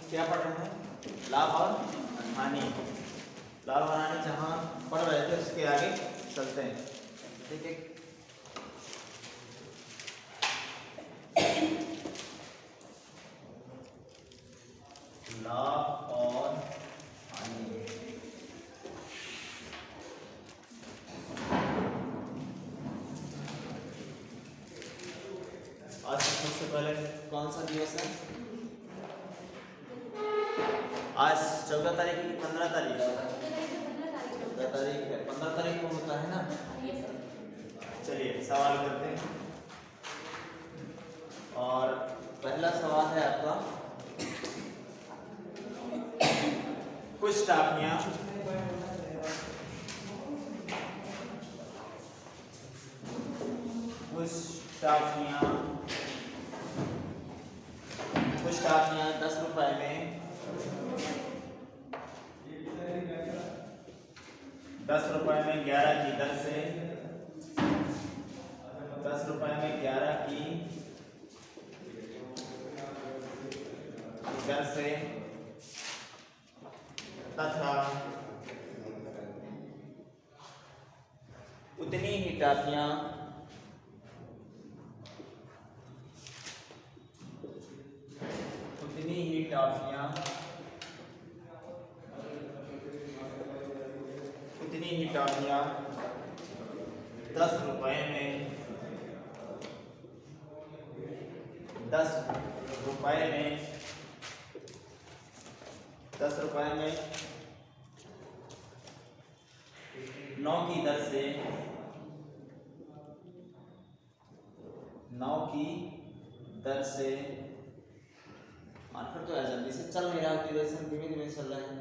क्या पढ़ रहे हैं? लाभ और हानि। लाभ और हानि जहाँ पढ़ रहे थे उसके आगे चलते हैं। ठीक है, लाभ और हानि। आज सबसे पहले कौन सा दिवस है? आज 14 तारीख की 15 तारीख? 14 तारीख है। 15 तारीख को होता है ना। चलिए सवाल करते हैं। और पहला सवाल है आपका, कुछ टाफियां कुछ टाफियां 10 रुपए में 10 रुपए में 11 की दर से 10 रुपए में 11 की दर से तथा उतनी ही टाफियां उतनी ही टाफियां 10 रुपए में 10 रुपए में 9 की दर से 9 की दर से आंसर तो यार जल्दी से चल नहीं रहा, क्यूरेशन धीमे धीमे चल रहा है।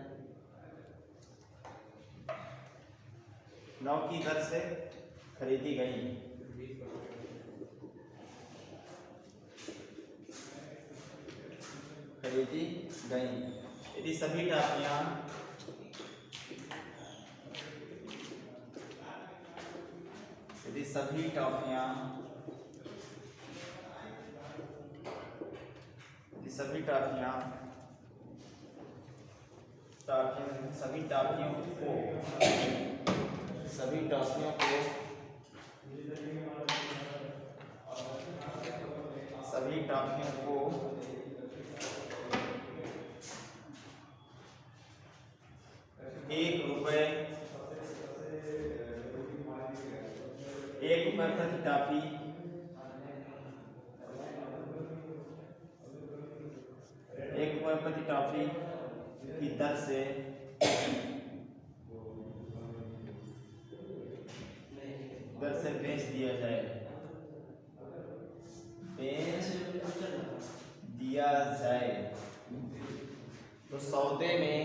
9 की दर से खरीदी गई। यदि सभी टाफियां सभी टाफियों को 1 रुपए प्रति टाफी 1 रुपए प्रति टाफी की दर से बेच दिया जाए। तो सौदे में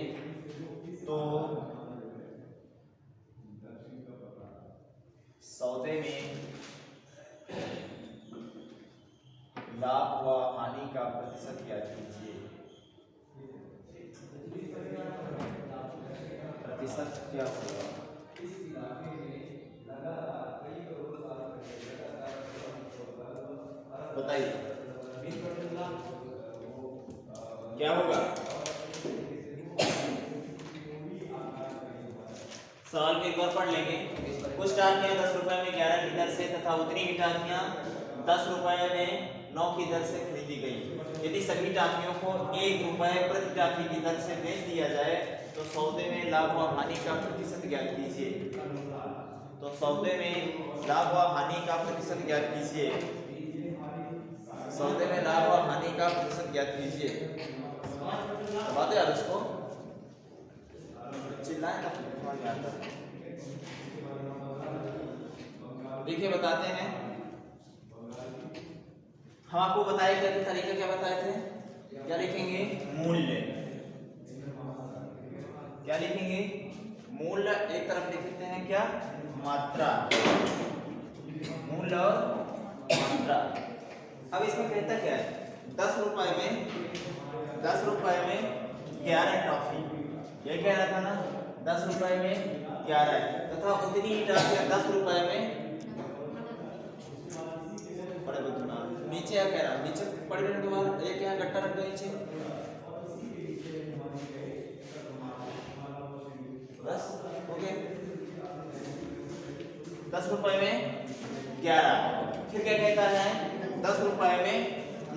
लाभ व हानि का प्रतिशत ज्ञात कीजिए। प्रतिशत क्या होगा? बताइए क्या होगा? सवाल को एक बार पढ़ लेंगे। कुछ टाफियां 10 रुपए में 11 की दर से तथा उतनी ही टाफियां 10 रुपए में 9 की दर से खरीदी गई। यदि सभी टाफियों को 1 रुपए प्रति टाफी की दर से बेच दिया जाए तो सौदे में लाभ व हानि का प्रतिशत ज्ञात कीजिए। तो सौदे में लाभ व हानि का प्रतिशत ज्ञात कीजिए। सौदे में लाभ और हानि का प्रतिशत ज्ञात कीजिए। बात यार उसको चिल्लाए ना, देखिए बताते हैं। हम आपको बताए थे तरीका, क्या बताए थे? क्या लिखेंगे? मूल्य। क्या लिखेंगे? मूल्य। एक तरफ लिखते हैं क्या? मात्रा। मूल्य और मात्रा। अब इसमें कहता क्या है? 10 रुपए में 11 टॉफी, ये कह रहा था ना, 10 रुपए में 11 तथा उतनी ही टॉफी 10 रुपए में नीचे क्या कह रहा? नीचे पढ़ रहे दोबारा, एक यहाँ गट्टा रख दो नीचे। 10 हो गए। 10 रुपए में 11। फिर क्या कहता है 10 रुपए में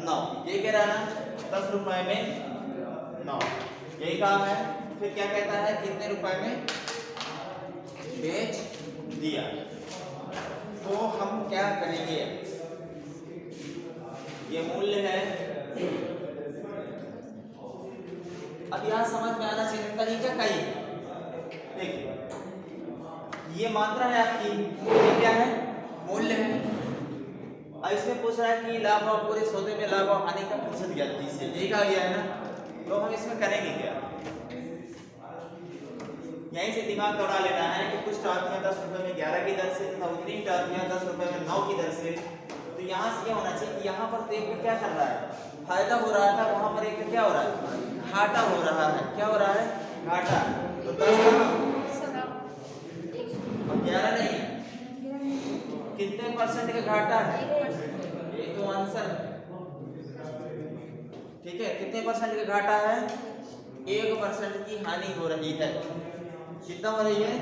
9, ये कह रहा है ना 10 रुपए में 9, यही काम है। फिर क्या कहता है कितने रुपए में बेच दिया। तो हम क्या करेंगे, ये मूल्य है। अब यहां समझ में आना चाहिए तरीका क्या है। देखिए ये मात्रा है आपकी, ये क्या है मूल्य है। और इसमें पूछ रहा है कि लाभ और पूरे सौदे में लाभ और हानि का प्रतिशत ज्ञात कीजिए, यही कहा गया है ना। तो हम इसमें करेंगे क्या, यहीं से दिमाग दौड़ा लेना है कि कुछ टाकियां 10 रुपए में 11 की दर से तथा उतनी टाकियां 10 रुपए में 9 की दर से। तो यहाँ से क्या होना चाहिए कि यहाँ पर तो एक क्या कर रहा है फायदा हो रहा था, वहां पर एक क्या हो रहा है घाटा हो रहा है। क्या हो रहा है घाटा। तो 10 और 11 नहीं है, कितने परसेंट का घाटा है, ये तो आंसर। ठीक है कितने परसेंट का घाटा है, 1% की हानि हो रही है। कितना हो रही है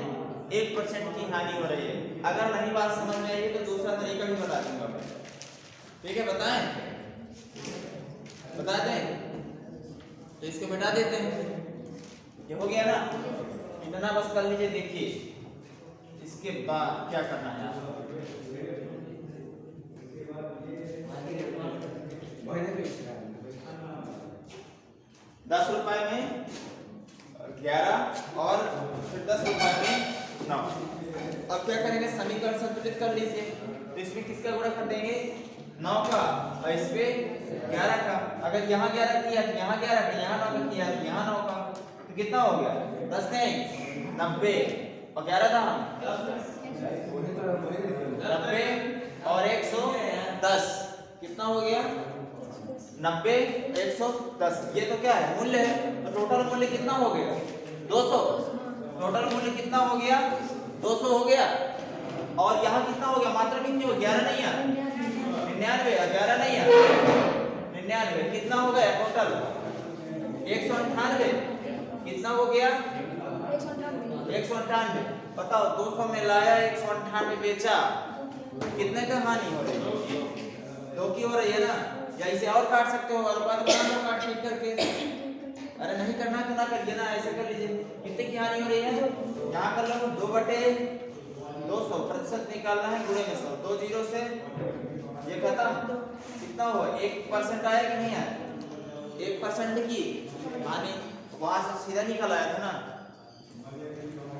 1% की हानि हो रही है। अगर नहीं बात समझ में आएगी तो दूसरा तरीका भी बता दूंगा मैं। ठीक है बताएं, बता दें तो इसको मिटा देते हैं। ये हो गया ना, इतना बस कर लीजिए। देखिए इसके बाद क्या करना है आपको, 10 रुपए में 11 और फिर 10 रुपए में 9। अब क्या करेंगे समीकरण संतुलित कर लीजिए। तो इसमें किसका गुणा कर देंगे 9 का और इस पे 11 का। अगर यहाँ 11 किया तो यहाँ 11 का, यहाँ 9 का किया तो यहाँ 9 का। तो कितना हो गया 10 नहीं 90 और 11 था 90 और 110 कितना हो गया 90 110। ये तो क्या है मूल्य है। तो टोटल मूल्य कितना हो गया 200। टोटल मूल्य कितना हो गया 200 हो गया। और यहाँ कितना हो गया मात्रा कितनी हो 11 नहीं है 99, 11 नहीं है 99। कितना हो गया टोटल 198। कितना हो गया 198। बताओ 200 में लाया 198 बेचा, कितने का हानि हो रही है 2 की हो रही है ना। या इसे और काट सकते हो अनुपात बना लो काट पीट करके। अरे नहीं करना तो ना करिए ना, ऐसे कर लीजिए। कितने की हानि हो रही है यहाँ कर लो 2/200 प्रतिशत निकालना है गुणे में 100। 2 जीरो से ये खत्म। कितना हुआ 1% आया कि नहीं आया 1% की हानि वहां से सीधा निकल आया था ना।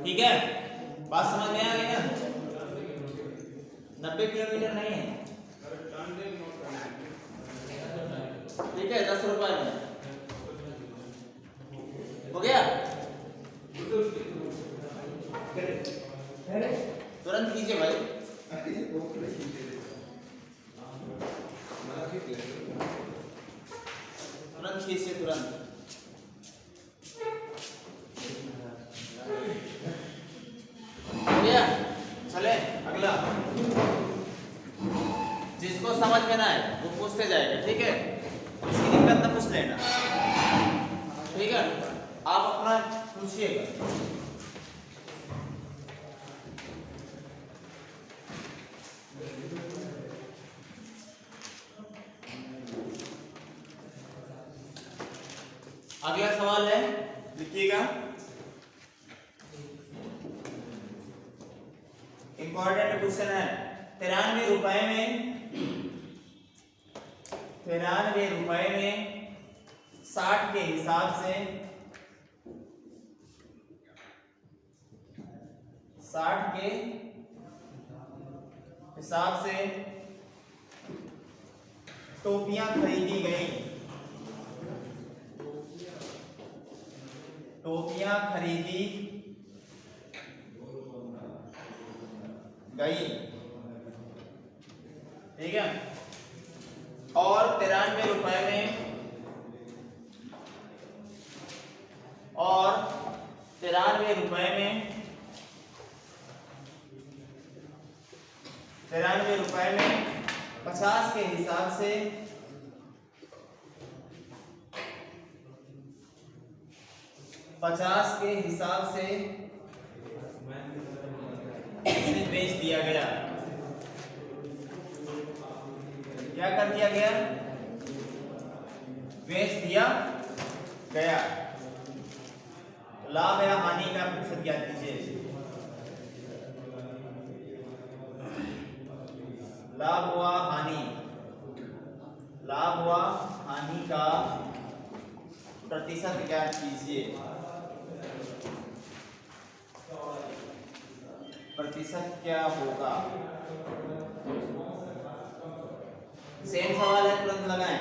ठीक है बात समझ में आ गई ना। 90 किलोमीटर नहीं है। ठीक है 10 रुपए में हो गया। तुरंत कीजिए भाई, तुरंत कीजिए तुरंत। हो गया चले अगला। जिसको समझ में ना आए वो पूछते जाएगा। ठीक है इसकी दिक्कत ना पूछ लेना। ठीक है आप अपना पूछिएगा। अगला सवाल है लिखिएगा, इंपॉर्टेंट क्वेश्चन है। 93 रुपए में 60 के हिसाब से 60 के हिसाब से टोपियां खरीदी गई। टोपियां खरीदी गई। ठीक है और 93 रुपए में 93 रुपए में 50 के हिसाब से 50 के हिसाब से इसे बेच दिया गया। क्या कर दिया गया? बेच दिया गया। लाभ या हानि का प्रतिशत ज्ञात कीजिए। लाभ हुआ हानि, लाभ हुआ हानि का प्रतिशत ज्ञात कीजिए। प्रतिशत क्या होगा? सेम सवाल है, तुरंत लगाएं।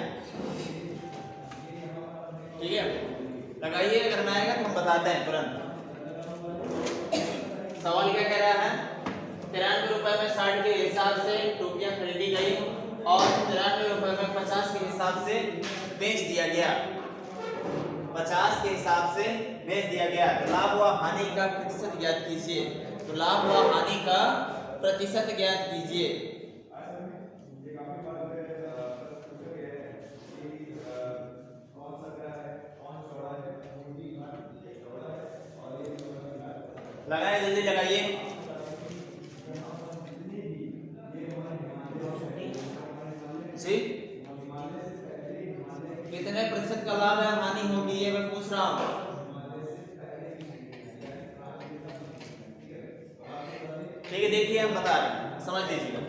ठीक है, लगाइए, अगर ना आएगा तो हम बताते हैं तुरंत। सवाल क्या कह रहा है? 93 रुपए में 60 के हिसाब से टोपियां खरीदी गई और 93 रुपए में 50 के हिसाब से बेच दिया गया। 50 के हिसाब से बेच दिया गया। तो लाभ हुआ हानि का प्रतिशत ज्ञात कीजिए। तो लाभ हुआ हानि का प्रतिशत ज्ञात कीजिए। लगाए, जल्दी लगाइए। जी, कितने प्रतिशत का लाभ है हानि होगी, ये मैं पूछ रहा हूं। ठीक है, देखिए हम बता रहे हैं, समझ लीजिएगा।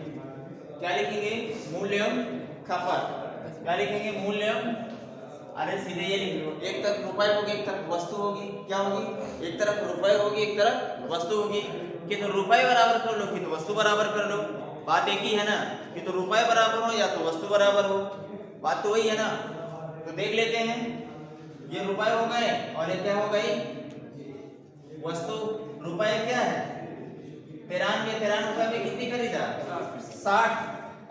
क्या लिखेंगे? मूल्यम खपत। क्या लिखेंगे? मूल्यम, अरे सीधे ये लिख लो। एक तरफ रुपए होगी, एक तरफ वस्तु होगी। क्या होगी? एक तरफ रुपए होगी, एक तरफ वस्तु होगी। कि तो रुपए बराबर कर लो, कि तो वस्तु बराबर कर लो। बात एक ही है ना, कि तो रुपए बराबर हो या तो वस्तु बराबर हो। बात तो वही है ना। तो देख लेते हैं, ये रुपए हो गए और ये क्या हो गई? वस्तु। रुपए क्या है? 93। 93 रुपए में कितनी खरीदा? 60।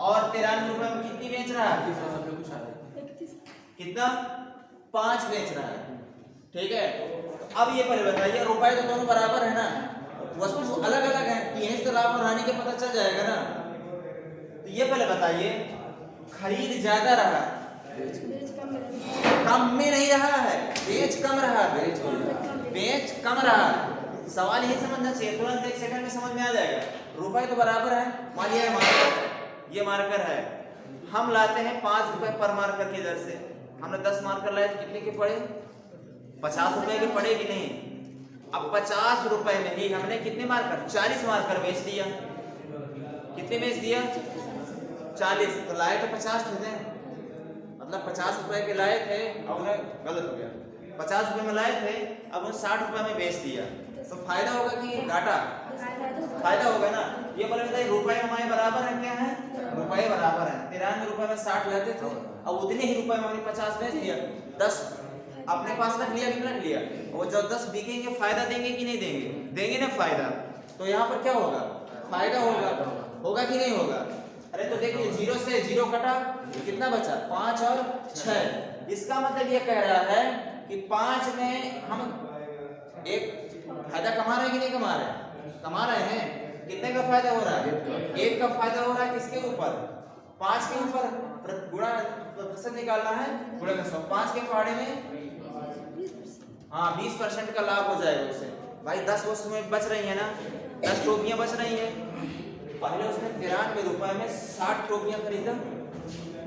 और 93 रुपए में कितनी बेच रहा है? कितना? 5 बेच रहा है। ठीक है, अब ये पहले बताइए, रुपए तो दोनों बराबर है ना, वस्तु अलग अलग है, यहीं से लाभ और हानि का पता चल जाएगा ना। तो ये पहले बताइए, खरीद ज्यादा रहा, कम में नहीं रहा है, बेच कम रहा, बेच कम रहा। सवाल यही समझना चाहिए, तुरंत 1 सेकंड में समझ में आ जाएगा। रुपए तो बराबर है, मान लिया मार्कर, ये मार्कर है, हम लाते हैं 5 रुपए पर मार्कर की दर से। हमने 10 मार्कर लाए तो कितने के पड़े? 50 रुपए के पड़े कि नहीं? अब 50 रुपए में ही हमने कितने मार्कर? 40 मार्कर बेच दिया। कितने बेच दिया? 40। तो लाए तो 50 थे, मतलब 50 रुपए के लाए थे, अब उन्हें गलत हो गया, 50 रुपए में लाए थे, अब उन्हें 60 रुपए में बेच दिया। तो फायदा होगा कि घाटा? फायदा होगा ना। ये बोले बताइए, रुपए हमारे बराबर है, क्या है? रुपए बराबर है। 93 रुपए में 60 लेते थे, अब उतने ही रुपए में हमने 50 बेच दिया। 10 अपने पास रख लिया कि नहीं रख लिया? और जब 10 बिकेंगे फायदा देंगे कि नहीं देंगे? देंगे ना फायदा। तो यहाँ पर क्या होगा? फायदा होगा। होगा कि नहीं होगा? अरे तो देखिए, 0 से 0 कटा, कितना बचा? 5 और 6। इसका मतलब ये कह रहा है कि 5 में हम एक फायदा कमा रहे हैं कि नहीं कमा रहे? कमा रहे हैं। कितने का फायदा हो रहा है? 1 का फायदा हो रहा है। किसके ऊपर? 5 के ऊपर। गुणा प्रतिशत निकालना है, गुणा कर 100। 5 के पहाड़े में 20% का लाभ हो जाएगा उससे। भाई 10 वस्तु में बच रही है ना, 10 टोपियां बच रही है। पहले उसने 93 रुपए में 60 टोपियां खरीदा,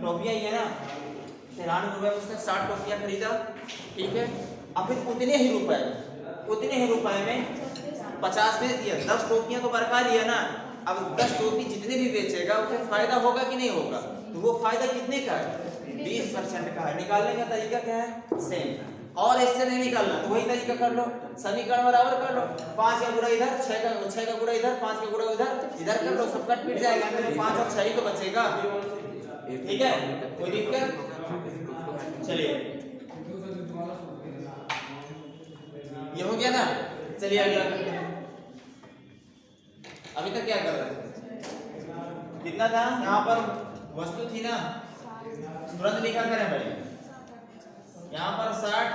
टोपियां ही है ना, 93 रुपए में उसने 60 टोपियां खरीदा। ठीक है, अब फिर उतने ही रुपए में 50 बेच दिया। 10 टोपियां तो बरकरार है ना। अब 10 टोपी जितने भी बेचेगा उसे फायदा होगा कि नहीं होगा? तो वो फायदा कितने का है? 20% का है। निकालने का तरीका क्या है? सेम। और इससे नहीं निकालना तो वही तरीका कर लो, समीकरण बराबर कर लो। 5 का गुणा इधर, 6 का गुणा इधर, 5 का गुणा इधर कर लो, सब कट पिट जाएगा। 5 और 6 ही तो बचेगा। ठीक है, कोई दिक्कत? चलिए, ये हो गया ना। चलिए अगला। अभी तक क्या कर रहे थे? कितना था यहाँ पर? वस्तु थी ना, तुरंत लिखा करें भाई। यहाँ पर 60,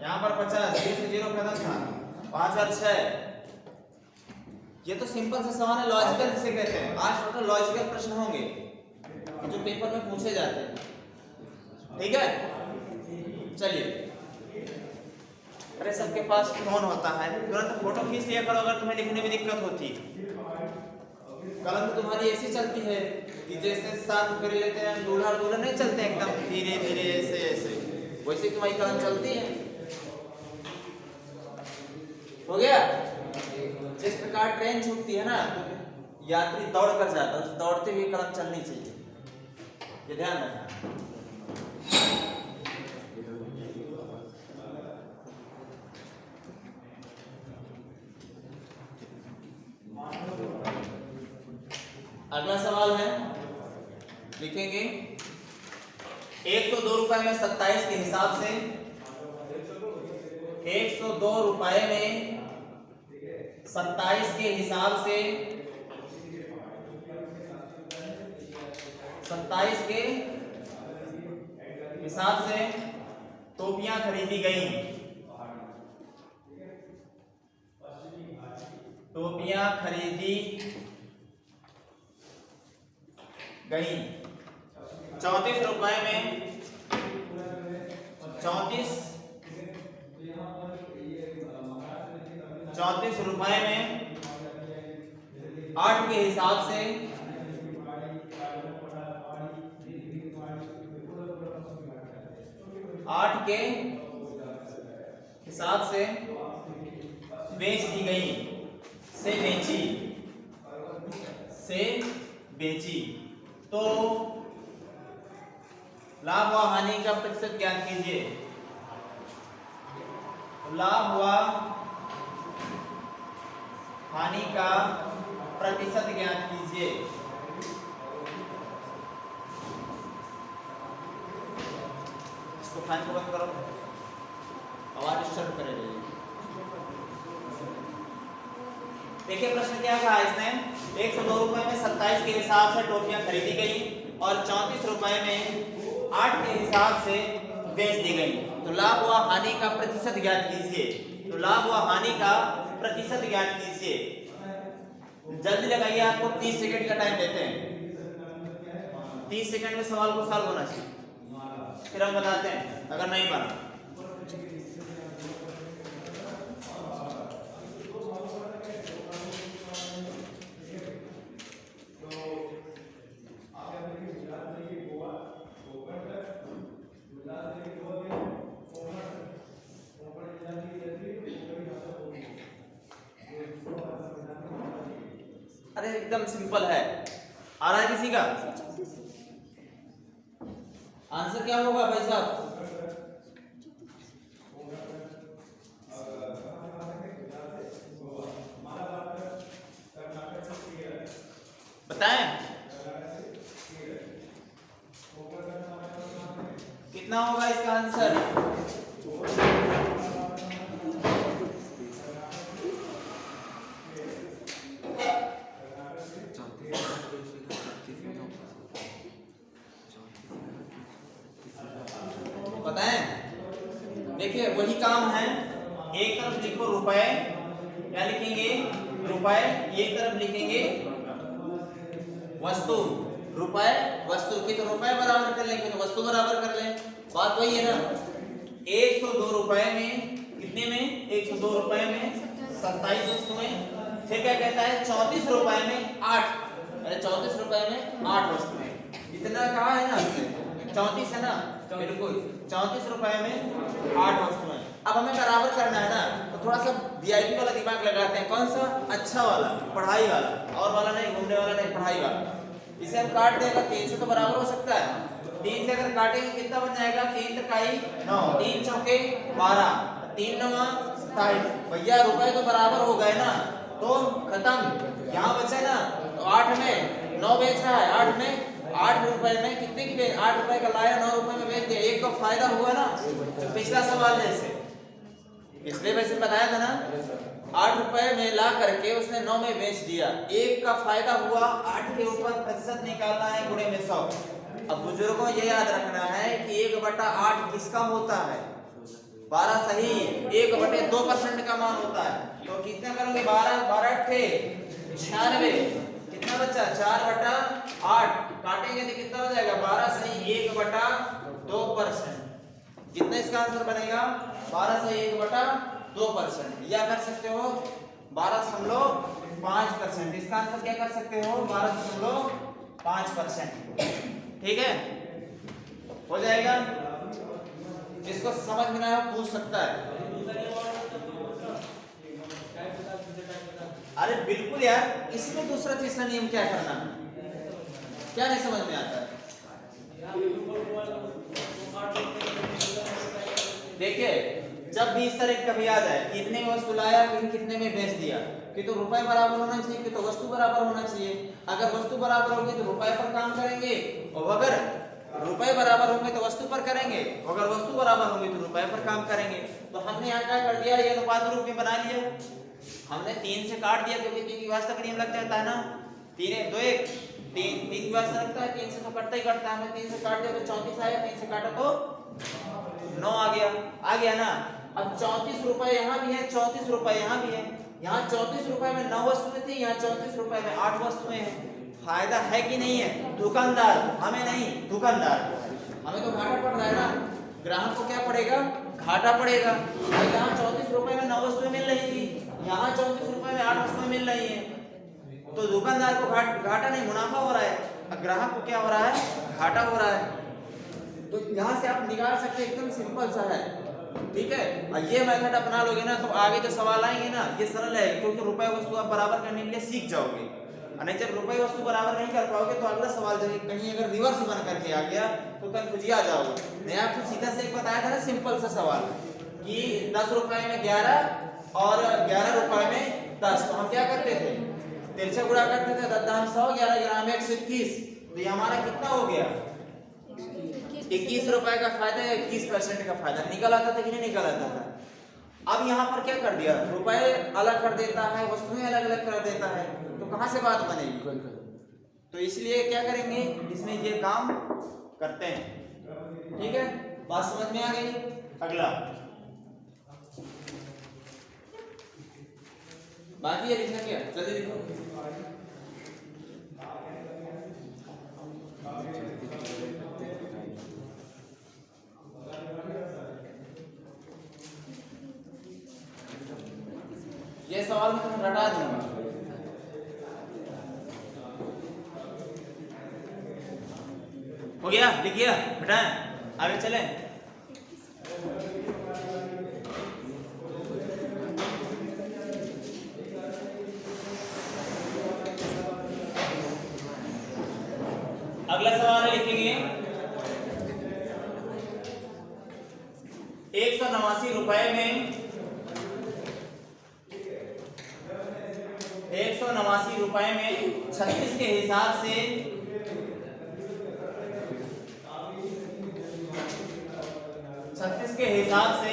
यहाँ पर 50, 0 से 0 खत्म था। 5 और 6। ये तो सिंपल से सवाल है, लॉजिकल जिसे कहते हैं। आज टोटल लॉजिकल प्रश्न होंगे जो पेपर में पूछे जाते हैं। ठीक है, चलिए। अरे सबके पास फोन होता है, तुरंत फोटो खींच लिया करो अगर तुम्हें लिखने में दिक्कत होती। कलम तो तुम्हारी ऐसी चलती है कि जैसे साथ कर लेते हैं दूल्हा दूल्हा नहीं चलते एकदम धीरे धीरे ऐसे ऐसे, वैसे तुम्हारी कलम चलती है। हो गया। जिस प्रकार ट्रेन छूटती है ना तो यात्री दौड़ कर जाता है, दौड़ते हुए कलम चलनी चाहिए, ये ध्यान रखना। अगला सवाल है, लिखेंगे 102 रुपए में 27 के हिसाब से 102 रुपए में 27 के हिसाब से 27 के हिसाब से टोपियां खरीदी गई, टोपियां खरीदी गई 34 रुपए में 34 रुपए में 8 के हिसाब से 8 के हिसाब से बेच दी गई, से बेची। तो लाभ व हानि का प्रतिशत ज्ञात कीजिए। लाभ व हानि का प्रतिशत ज्ञात कीजिए। इसको फैन को बंद करो, आवाज डिस्टर्ब करेगी। देखिए प्रश्न क्या कहा इसने, 102 रुपए में 27 के हिसाब से टोपियां खरीदी गई और 34 रुपए में 8 के हिसाब से बेच दी गई। तो लाभ व हानि का प्रतिशत ज्ञात कीजिए। तो लाभ व हानि का प्रतिशत ज्ञात कीजिए। जल्दी लगाइए, आपको 30 सेकंड का टाइम देते हैं। 30 सेकंड में सवाल को सॉल्व होना चाहिए, फिर हम बताते हैं अगर नहीं बना। अरे एकदम सिंपल है, आ रहा है किसी का आंसर क्या होगा भाई साहब? बताएं कितना होगा इसका आंसर? देखिए वही काम है, एक तरफ लिखो रुपए, क्या लिखेंगे रुपए, एक तरफ लिखेंगे वस्तु, रुपए वस्तु की, तो रुपए बराबर कर लेंगे तो वस्तु बराबर कर लें, बात वही है ना। 102 रुपए में कितने में, 102 रुपए में 27 वस्तुएं, फिर क्या कहता है 34 रुपए में 8, अरे 34 रुपए में 8 वस्तुएं, इतना कहा है ना, 34 है ना, बिल्कुल 34 रुपए में 8 वस्तुएं। अब हमें बराबर करना है ना, तो थोड़ा सा वीआईपी वाला दिमाग लगाते हैं। कौन सा? अच्छा वाला, पढ़ाई वाला, और वाला नहीं, घूमने वाला नहीं, पढ़ाई वाला। इसे हम काट देगा, 3 से तो बराबर हो सकता है। 3 से अगर काटेंगे कितना बन जाएगा, 3 तकाई 9, 3 चौके 12, 3 नवा 27। भैया रुपए तो बराबर हो गए ना, तो खत्म। यहाँ बचे ना, तो 8 में 9 बेच रहा है, 8 में 8 रुपए में कितने की बेच, 8 रुपए का लाया, 9 रुपए में बेच दिया, एक का फायदा हुआ ना। तो पिछला सवाल जैसे पिछले वैसे बताया था ना, 8 रुपए में ला करके उसने 9 में बेच दिया, एक का फायदा हुआ, 8 के ऊपर प्रतिशत निकालना है, गुणे में 100। अब बुजुर्गों ये याद रखना है कि 1/8 किसका होता है, 12 सही, 1/2% का मान होता है। तो कितना करोगे, 12 थे 96, कितना बचा 4/8, काटेंगे तो कितना हो जाएगा 12 सही 1/2%। कितना इसका आंसर बनेगा, 12 सही 1/2%। या कर सकते हो 12.5%। इसका आंसर क्या कर सकते हो? 12.5%। ठीक है, हो जाएगा। जिसको समझ में ना आया पूछ सकता है। अरे बिल्कुल यार, इसमें दूसरा तीसरा नियम क्या करना है? क्या नहीं समझ में आता है? देखिए, जब भी इस तरह कभी आ जाए कि इतने में वस्तु लाया लेकिन कितने में बेच दिया, कि तो रुपए बराबर होना चाहिए, कि तो वस्तु बराबर होना चाहिए। अगर वस्तु बराबर होगी तो रुपए पर काम करेंगे, और अगर रुपए बराबर होंगे तो वस्तु पर करेंगे, अगर वस्तु बराबर होंगी तो रुपए पर काम करेंगे। तो हमने यहाँ क्या कर दिया, ये अनुपात रूप में बना लिया। हमने 3 से काट दिया क्योंकि 3 की व्यवस्था का नियम लग जाता है ना। 3 2 1 3 की व्यवस्था लगता है, 3 से तो कटता ही कटता है। हमने 3 से काट दिया तो 34 आया, 3 से काटा तो 9 आ गया ना। अब 34 रुपए यहाँ भी है, 34 रुपए यहाँ भी है। यहाँ 34 रुपए में 9 वस्तुएं थी, यहाँ 34 रुपए में 8 वस्तुएं हैं। फायदा है कि नहीं है? दुकानदार, हमें नहीं, दुकानदार। हमें तो घाटा पड़ रहा है ना, ग्राहक को क्या पड़ेगा? घाटा पड़ेगा। यहाँ 34 रुपए में 9 वस्तुएं मिल रही थी, यहाँ 34 रुपए में 8 वस्तुएं मिल रही है। तो दुकानदार को घाटा नहीं, मुनाफा हो रहा है, और ग्राहक को क्या हो रहा है? घाटा हो रहा है। तो यहाँ से आप निकाल सकते हैं, एकदम सिंपल सा है। ठीक है, और ये मेथड अपना लोगे ना तो आगे जो सवाल आएंगे ना ये सरल है, क्योंकि रुपए वस्तु आप बराबर करने के लिए सीख जाओगे। और नहीं, जब रुपए वस्तु बराबर नहीं कर पाओगे तो अगला सवाल जब कहीं अगर रिवर्स बन करके आ गया तो कंफ्यूजिया जाओगे। मैं आपको सीधा से एक बताया था ना, सिंपल सा सवाल कि 10 रुपए में 11 और 11 रुपए में 10। तो हम क्या करते थे? 3 से गुणा करते थे, 10 दाम 100, 11 ग्राम 121। तो ये हमारा कितना हो गया? 21 रुपए का फायदा है, 21% का फायदा निकल आता था कि नहीं निकल आता था? अब यहाँ पर क्या कर दिया? रुपए अलग कर देता है, वस्तुएं अलग अलग कर देता है, तो कहां से बात बनेगी? तो इसलिए क्या करेंगे, इसमें ये काम करते हैं। ठीक है, बात समझ में आ गई? अगला बाकी है लिखना, क्या जल्दी लिखो। ये सवाल में तुम रटा दूंगा। हो गया? लिख गया? हटाएं, आगे चलें। अगला सवाल लिखेंगे 189 रुपए में 189 रुपए में 36 के हिसाब से 36 के हिसाब से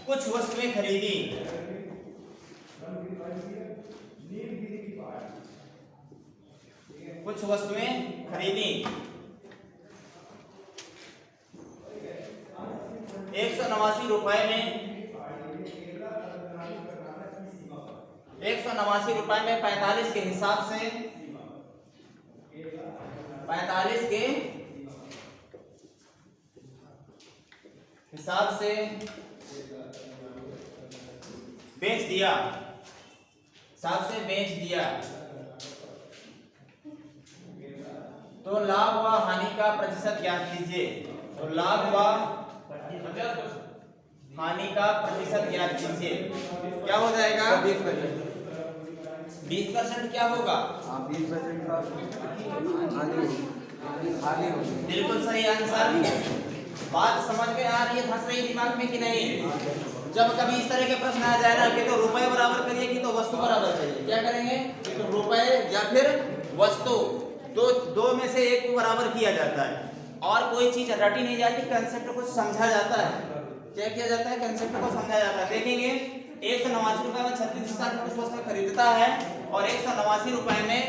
कुछ वस्तुएं खरीदी। कुछ वस्तुएं खरीदी 189 रुपए में 189 रुपए में 45 के हिसाब से 45 के हिसाब से बेच दिया, हिसाब से बेच दिया। तो लाभ व हानि का प्रतिशत ज्ञात कीजिए। तो लाभ व हानि का प्रतिशत ज्ञात कीजिए। क्या हो जाएगा? 20% क्या होगा? 20% का हानि होगी। बिल्कुल सही आंसर। बात समझ में आ रही है, धंस रही दिमाग में कि नहीं? जब कभी इस तरह के प्रश्न आ जाए ना कि तो रुपए बराबर करिए कि तो वस्तु बराबर चाहिए, क्या करेंगे? कि तो रुपए या फिर वस्तु, तो दो में से एक को बराबर किया जाता है। और कोई चीज रटी नहीं जाती, कंसेप्ट को समझा जाता है। क्या किया जाता है? कंसेप्ट को समझा जाता है। देखेंगे 189 रुपए में 36 कुछ वस्तु खरीदता है और 189 रुपए में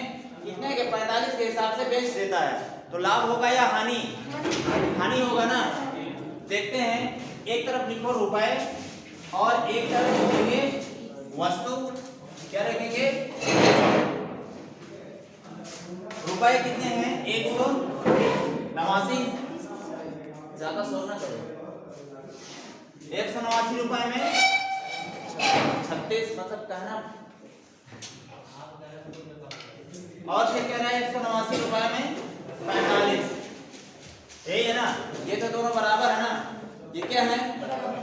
कितने के 45 के हिसाब से बेच देता है। तो लाभ होगा या हानि? हानि होगा ना। देखते हैं, एक तरफ लिखो रुपए और एक तरफ लिखेंगे वस्तु। क्या रखेंगे? रुपए कितने हैं? 189, ज्यादा सोचना करो। 189 रुपए में 36 मतलब कहना। और फिर कह रहा है 189 रुपए में 45, यही है ना। ये तो दोनों बराबर है ना, ये क्या है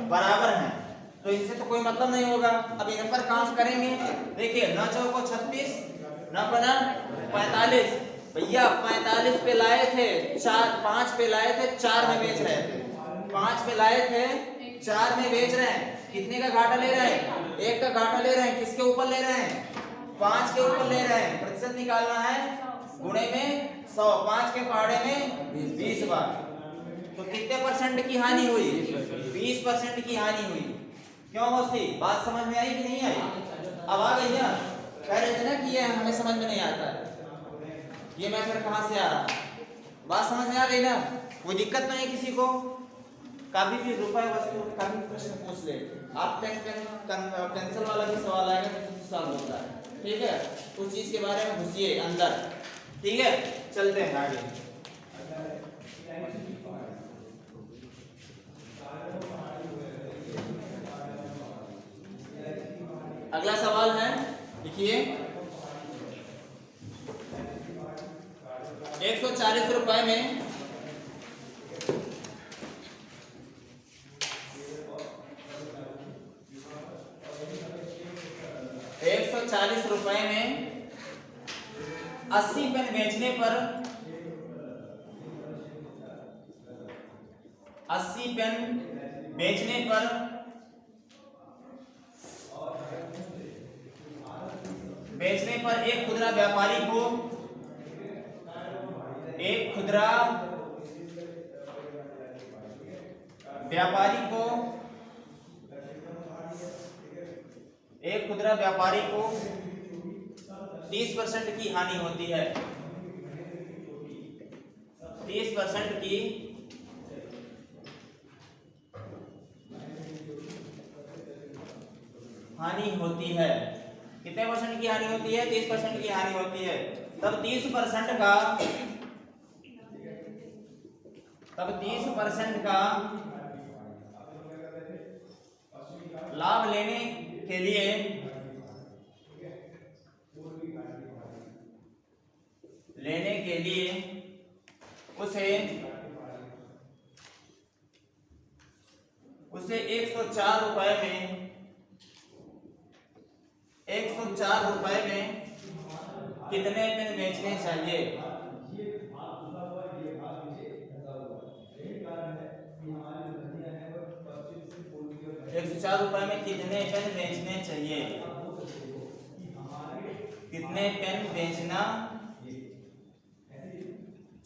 बराबर है, तो इनसे तो कोई मतलब नहीं होगा। अब इन पर काम करेंगे। देखिए ना चौको 36 ना बना 45, भैया 45 पे लाए थे, 5 पे लाए थे, 4 में बेच रहे थे। 5 पे लाए थे, 4 में बेच रहे हैं। कितने का घाटा ले रहे हैं? 1 का घाटा ले रहे हैं। किसके ऊपर ले रहे हैं? 5 के ऊपर ले रहे हैं। प्रतिशत निकालना है, गुणे में 100, 5 के पहाड़े में 20 बार, तो कितने परसेंट की हानि हुई? 20% की हानि हुई। क्यों मौसी, बात समझ में आई कि नहीं आई? अब आ गई ना। कह रहे थे ना कि ये हमें समझ में नहीं आता है, ये मैं फिर कहां से आ रहा? बात समझ में आ गई ना? कोई दिक्कत नहीं है किसी को? कभी भी रुपए वस्तु का भी प्रश्न पूछ ले आप, पेंसिल वाला भी सवाल आएगा तो सवाल होता है, ठीक है? उस चीज के बारे में घुसिए अंदर, ठीक है? चलते हैं आगे। अगला सवाल है, देखिए 140 रुपए में 140 रुपए में 80 पेन बेचने पर 80 पेन बेचने पर एक खुदरा व्यापारी को एक खुदरा व्यापारी को 30% की हानि होती है। 30% की हानि होती है। कितने परसेंट की हानि होती है? 30% की हानि होती है। तब 30% का लाभ लेने के लिए उसे 104 रुपए में कितने पेन बेचने चाहिए? 104 रुपए में कितने पेन बेचने चाहिए? कितने पेन बेचना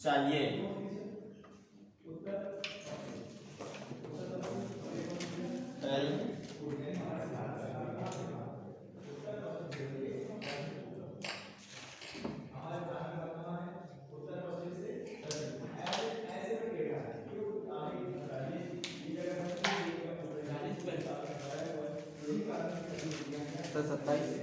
चाहिए? तो 27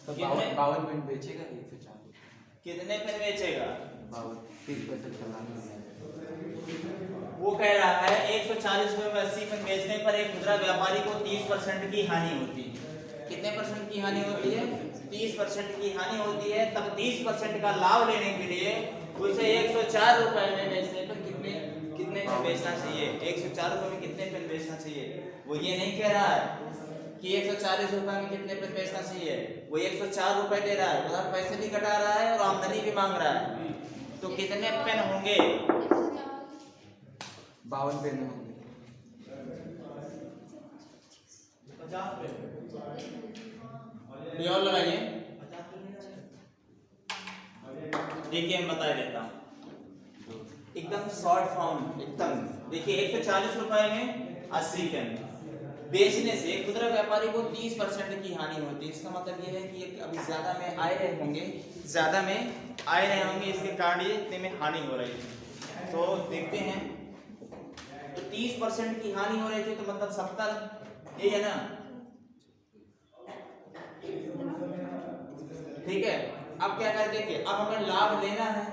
तो 52 पेन बेचेगा 140। कितने पेन बेचेगा? 30% चलाना है। वो कह रहा है 140 रुपए में 80 पेन बेचने पर एक खुदरा व्यापारी को 30% की हानि होती है। कितने परसेंट की हानि होती है? 30% की हानि होती है। तब 30% का लाभ लेने के लिए उसे 104 रुपए में बेचने पर कितने पेन बेचना चाहिए? 104 रुपए में कितने पेन बेचना चाहिए? वो ये नहीं कह रहा है कि 140 रुपए में कितने पेन बेचना चाहिए, वो 104 रुपए दे रहा है, उधर पैसे भी कटा रहा है और आमदनी भी मांग रहा है। तो कितने पेन होंगे? 52 पेन होंगे। 50 पेन और लगाइए। देखिए मैं बता देता हूँ। एकदम शॉर्ट फॉर्म एकदम देखिए 140 रुपए में 80 पेन बेचने से खुदरा व्यापारी को 30% की हानि होती है। इसका मतलब ये है कि ये अभी ज्यादा में आए रहे होंगे इसके कारण ये इतने में हानि हो रही है। तो देखते हैं तो 30% की हानि हो रही थी तो मतलब 70 ये है ना, ठीक है। अब क्या करते देखिए, अब हमें लाभ लेना है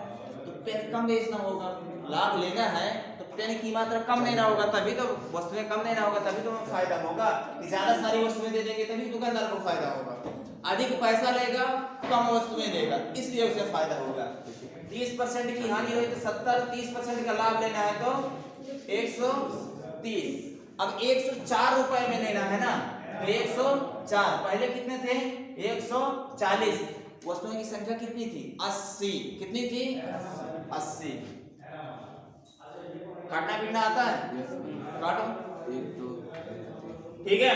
तो पेन कम बेचना होगा, लाभ लेना है तो पेन की मात्रा कम लेना होगा, तभी तो वस्तुएं कम लेना होगा, तभी तो हमें फायदा होगा। कि ज्यादा सारी वस्तुएं दे देंगे तभी दुकानदार को फायदा होगा। अधिक पैसा लेगा कम वस्तुएं देगा, इसलिए उसे फायदा होगा। 30% की हानि हुई तो 70, 30% का लाभ लेना है तो 130। अब 104 रुपए में लेना है ना तो 104, पहले कितने थे 140। वस्तुओं की संख्या कितनी थी 80, कितनी थी 80। काटना पीटना आता है, काटो 1 2 ठीक है।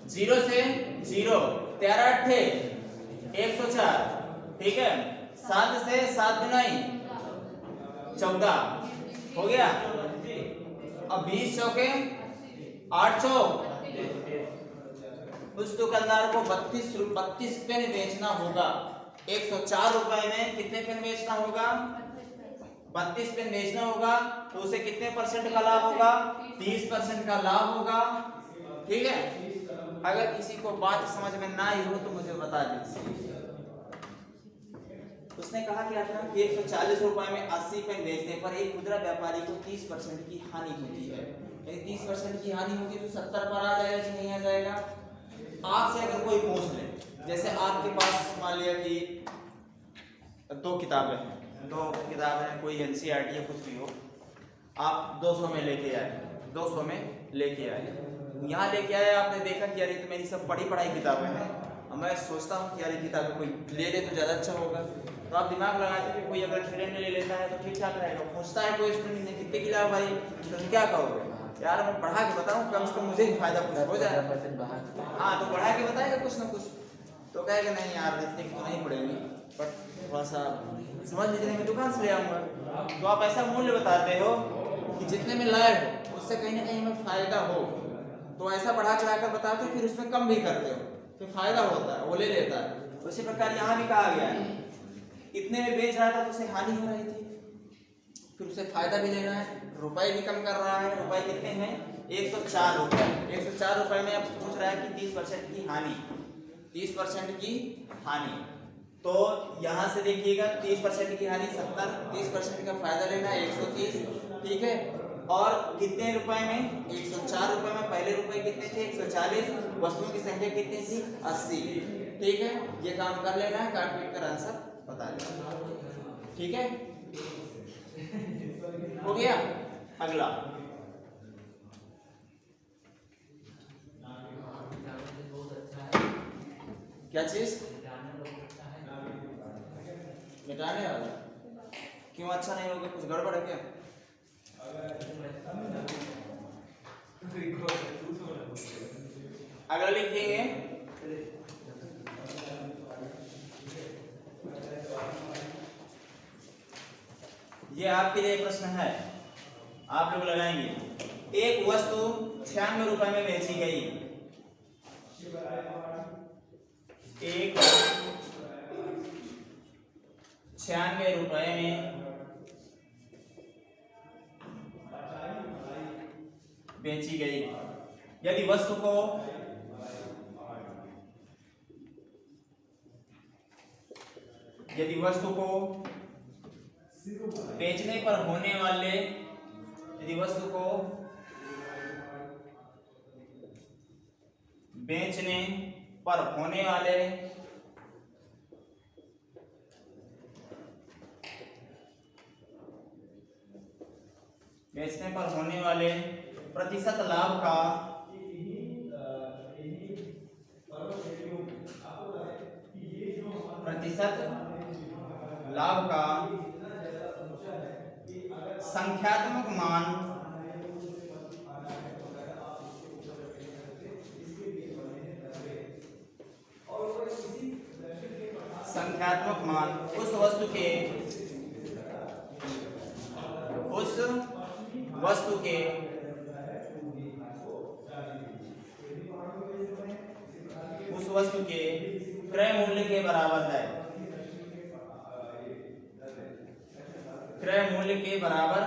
0 से 0 13 अट्ठे 104, ठीक है। 7 से 7 दुनाई 14 हो गया। अब 20 चौके 8 चौक, उस दुकानदार को 32 पेन बेचना होगा। 104 रुपए में कितने पेन बेचना होगा 32 पेन बेचना होगा, तो उसे कितने परसेंट का लाभ होगा 30% का लाभ होगा, ठीक है। अगर किसी को बात समझ में ना आई हो तो मुझे बता दीजिए। उसने कहा क्या था कि 140 रुपए में 80 पेन बेचने पर एक खुदरा व्यापारी को 30% की हानि होती है। यदि 30% की हानि होगी तो 70 पर आ जाएगा कि नहीं आ जाएगा। आपसे अगर कोई पूछ ले, जैसे आपके पास मान लिया कि 2 किताबें हैं, कोई एनसीईआरटी या कुछ भी हो, आप 200 में लेके आए, यहाँ लेके आए, आपने देखा कि यार ये तो मेरी सब पढ़ी पढ़ाई किताबें हैं, अब मैं सोचता हूँ कि यार ये किताबें कोई ले ले तो ज़्यादा अच्छा होगा। तो आप दिमाग लगाते कि कोई अगर स्टूडेंट ले लेता है तो ठीक ठाक रहेगा। पूछता है कोई स्टूडेंट ने कितने की लाभ भाई, तो क्या कहोगे यार मैं पढ़ा के बताऊँ, कम से कम मुझे ही फायदा कुछ हो जाए। हाँ तो बढ़ा के बताएगा कुछ ना कुछ, तो कहेगा नहीं यार इतने की तो नहीं पड़ेगी, बट थोड़ा सा समझ लीजिए मैं दुकान से ले आऊँगा। तो आप ऐसा मूल्य बताते हो कि जितने में लाए हो उससे कहीं ना कहीं हमें फायदा हो, तो ऐसा बढ़ा चढ़ा कर बताते हो, फिर उसमें कम भी करते हो, फिर फायदा होता है, वो ले लेता है। उसी प्रकार यहाँ भी कहा गया है इतने में बेच रहा था तो उसे हानि हो रही थी, फिर उसे फायदा भी लेना है, रुपए भी कम कर रहा है। रुपए कितने हैं 104 रुपए। 104 रुपए में अब पूछ रहा है कि 30% की हानि, 30% की हानि। तो यहाँ से देखिएगा 30% की हानि 70, 30% का फायदा लेना है 130, ठीक है। और कितने रुपए में 104 रुपए में पहले रुपए कितने थे 140, वस्तुओं की संख्या कितनी थी 80, ठीक है। ये काम कर लेना है, काट पीट कर आंसर बता देना, ठीक है। हो गया। अगला क्या चीज मिटाने वाला, क्यों अच्छा नहीं होगा, कुछ गड़बड़ है क्या। अगला लिखेंगे ये आपके लिए प्रश्न है, आप लोग लगाएंगे। एक वस्तु 96 रुपए में बेची गई, एक 96 रुपए में बेची गई। यदि वस्तु को बेचने पर होने वाले, यदि वस्तु को बेचने पर होने वाले प्रतिशत लाभ का संख्यात्मक मान उस वस्तु के उस वस्तु के क्रय मूल्य के बराबर है, क्रय मूल्य के बराबर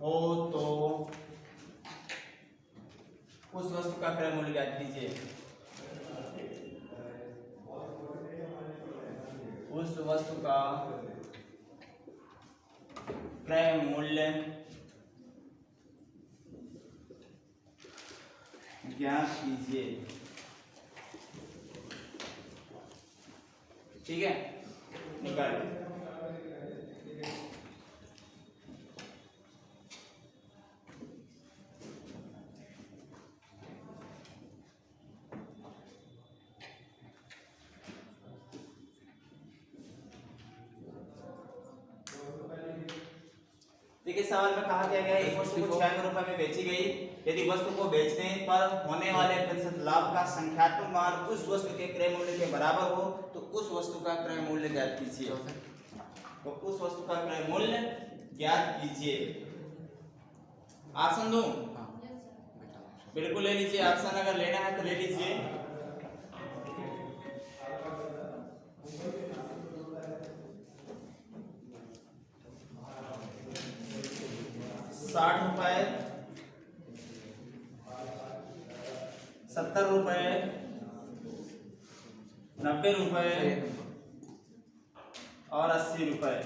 हो तो उस वस्तु का क्रय मूल्य ज्ञात कीजिए। उस वस्तु का क्रय मूल्य ज्ञात कीजिए। ठीक है, निकाल। देखिए सवाल में कहा क्या गया है, एक वस्तु को 96 रुपए में बेची गई, यदि वस्तु को बेचने पर होने वाले प्रतिशत लाभ का संख्यात्मक मान उस वस्तु के क्रय मूल्य के बराबर हो तो उस वस्तु का क्रय मूल्य ज्ञात कीजिए। तो उस वस्तु का क्रय मूल्य ज्ञात कीजिए। ऑप्शन दूं? बिल्कुल ले लीजिए, ऑप्शन अगर लेना है तो ले लीजिए। 60 रुपए, 70 रुपए, 90 रुपए और 80 रुपए।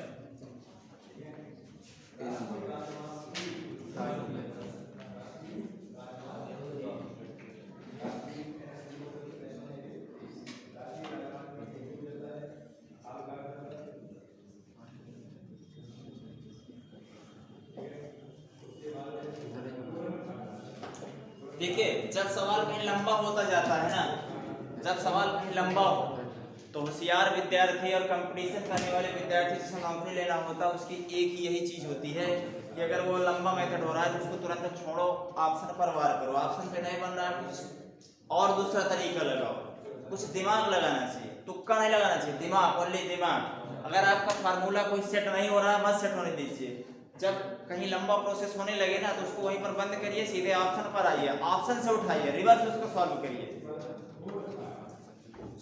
देखिए जब सवाल कहीं लंबा होता जाता है ना, जब सवाल कहीं लंबा हो तो होशियार विद्यार्थी और कंपटीशन करने वाले विद्यार्थी जिसे नौकरी लेना होता है उसकी एक ही यही चीज होती है कि अगर वो लंबा मेथड हो रहा है तो उसको तुरंत छोड़ो, ऑप्शन पर वार करो। ऑप्शन पे नहीं बन रहा है कुछ और दूसरा तरीका लगाओ, कुछ दिमाग लगाना चाहिए, तुक्का नहीं लगाना चाहिए, दिमाग, ओनली दिमाग। अगर आपका फार्मूला कोई सेट नहीं हो रहा है मत सेट होने दीजिए। जब कहीं लंबा प्रोसेस होने लगे ना तो उसको वहीं पर बंद करिए, सीधे ऑप्शन पर आइए, ऑप्शन से उठाइए, रिवर्स उसको सॉल्व करिए।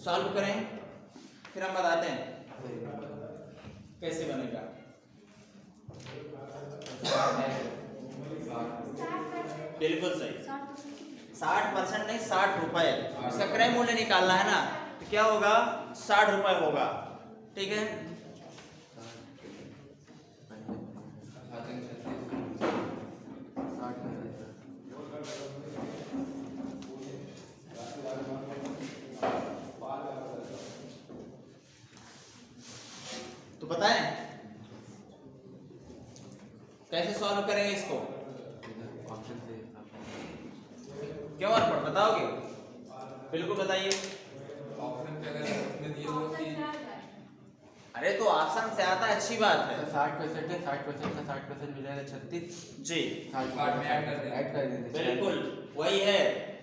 सॉल्व करें फिर हम बताते हैं कैसे बनेगा। बिल्कुल सही, 60% नहीं 60 रुपए इसका क्रय मूल्य निकालना है ना, तो क्या होगा 60 रुपए होगा। ठीक है, तो बताएं कैसे सॉल्व करेंगे इसको। क्यों अर्पण बताओगे? बिल्कुल बताइए। अरे तो ऑप्शन से आता है, अच्छी बात है। 60% है, 60% का 60% मिलेगा 36 जी, ऐड कर देते। बिल्कुल वही है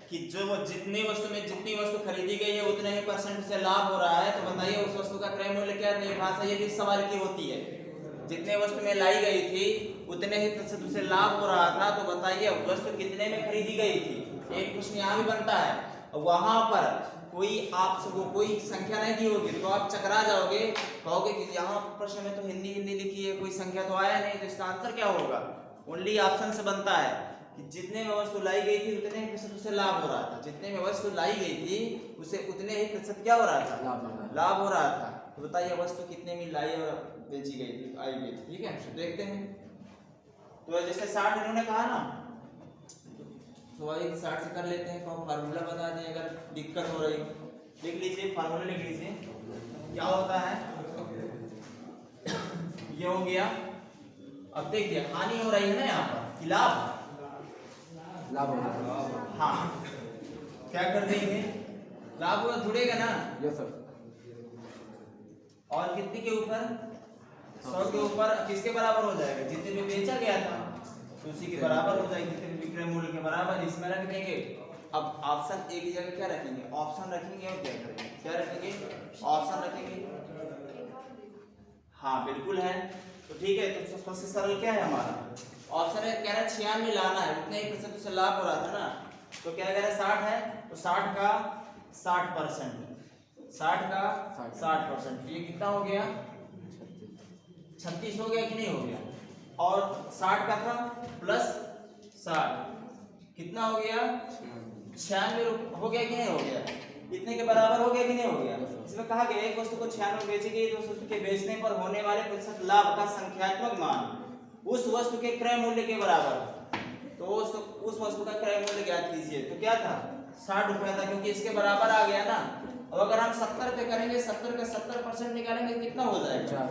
कि जो जितनी वस्तु में जितनी वस्तु खरीदी गई है उतने ही परसेंट से लाभ हो रहा है, तो बताइए उस वस्तु का क्रय मूल्य क्या है। भाषा ये भी सवाल की होती है, जितने वस्तु में लाई गई थी उतने ही प्रतिशत उसे लाभ हो रहा था, तो बताइए वस्तु कितने में खरीदी गई थी। एक प्रश्न यहाँ भी बनता है, वहां पर कोई आपसे वो कोई संख्या नहीं दी होगी तो आप चकरा जाओगे, कहोगे कि यहाँ प्रश्न में तो हिंदी लिखी है, कोई संख्या तो आया नहीं, तो इसका आंसर क्या होगा। ओनली ऑप्शन से बनता है कि जितने में वस्तु लाई गई थी उतने ही प्रतिशत उसे लाभ हो रहा था, जितने में वस्तु लाई गई थी उसे उतने ही प्रतिशत क्या हो रहा था, लाभ हो रहा था। तो बताइए वस्तु कितने में लाई और बेची गई थी, आई गई थी। ठीक है, देखते हैं। तो जैसे 60 इन्होंने कहा ना, तो वही 60 से कर लेते हैं। तो फार्मूला बता दें अगर दिक्कत हो रही हो, लिख लीजिए, फार्मूला लिख लीजिए। क्या होता है, ये हो गया। अब देखिए हानि हो रही है ना यहाँ पर, लाभ हाँ, क्या कर देंगे, लाभ जुड़ेगा ना। Yes sir. और कितने के ऊपर, 100 के ऊपर किसके बराबर हो जाएगा, जितने में बेचा गया था तो उसी के बराबर हो जाएगी, जितने विक्रय मूल्य के बराबर। इसमें रख देंगे। अब ऑप्शन एक ही जगह क्या रखेंगे, ऑप्शन रखेंगे और क्या करेंगे, क्या रखेंगे, ऑप्शन रखेंगे। हाँ बिल्कुल है, तो ठीक है, तो सबसे सरल क्या है हमारा ऑप्शन है, कह रहा है 96 लाना है, उतने ही प्रतिशत उससे लाभ हो रहा था ना, तो क्या कह रहा है 60 है, तो 60 का 60%, 60 का 60%, ये कितना हो गया 36 हो गया कि नहीं हो गया, और 60 का था प्लस 60 कितना हो गया 96 हो गया कि नहीं हो गया, इतने के बराबर हो गया कि नहीं हो गया। इसमें कहा गया एक वस्तु को 96 बेची गई तो उस वस्तु के बेचने पर होने वाले प्रतिशत लाभ का संख्यात्मक मान उस वस्तु के क्रय मूल्य के बराबर, तो उस वस्तु का क्रय मूल्य ज्ञात कीजिए। तो क्या था 60 रुपया था, क्योंकि इसके बराबर आ गया ना। अब अगर हम 70 पे करेंगे, 70 का 70% निकालेंगे कितना हो जाएगा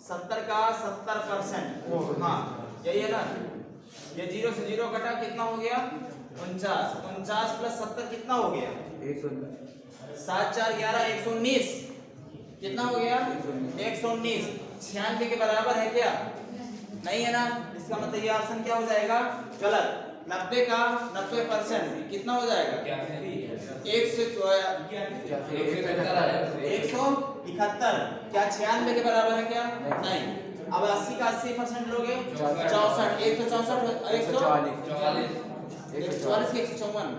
70 का 70%, हाँ यही है ना, ये 0 से 0 कटा कितना हो गया 49, 49 प्लस 70 कितना हो गया 7 4 11 119, कितना हो गया 119, 96 के बराबर है क्या, नहीं है ना, इसका मतलब ये ऑप्शन क्या हो जाएगा गलत। 90 का 90% कितना हो जाएगा 171, क्या 96 के बराबर है क्या, नहीं। अब 80 का 80% लोगे 64, 164 144 के 154,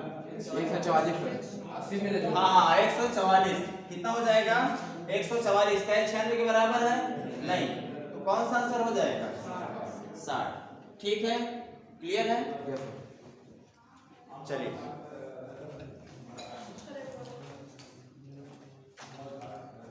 हाँ 144 कितना हो जाएगा 144, क्या 96 के बराबर है, नहीं, तो कौन सा आंसर हो जाएगा 60। ठीक है, क्लियर है, चलिए।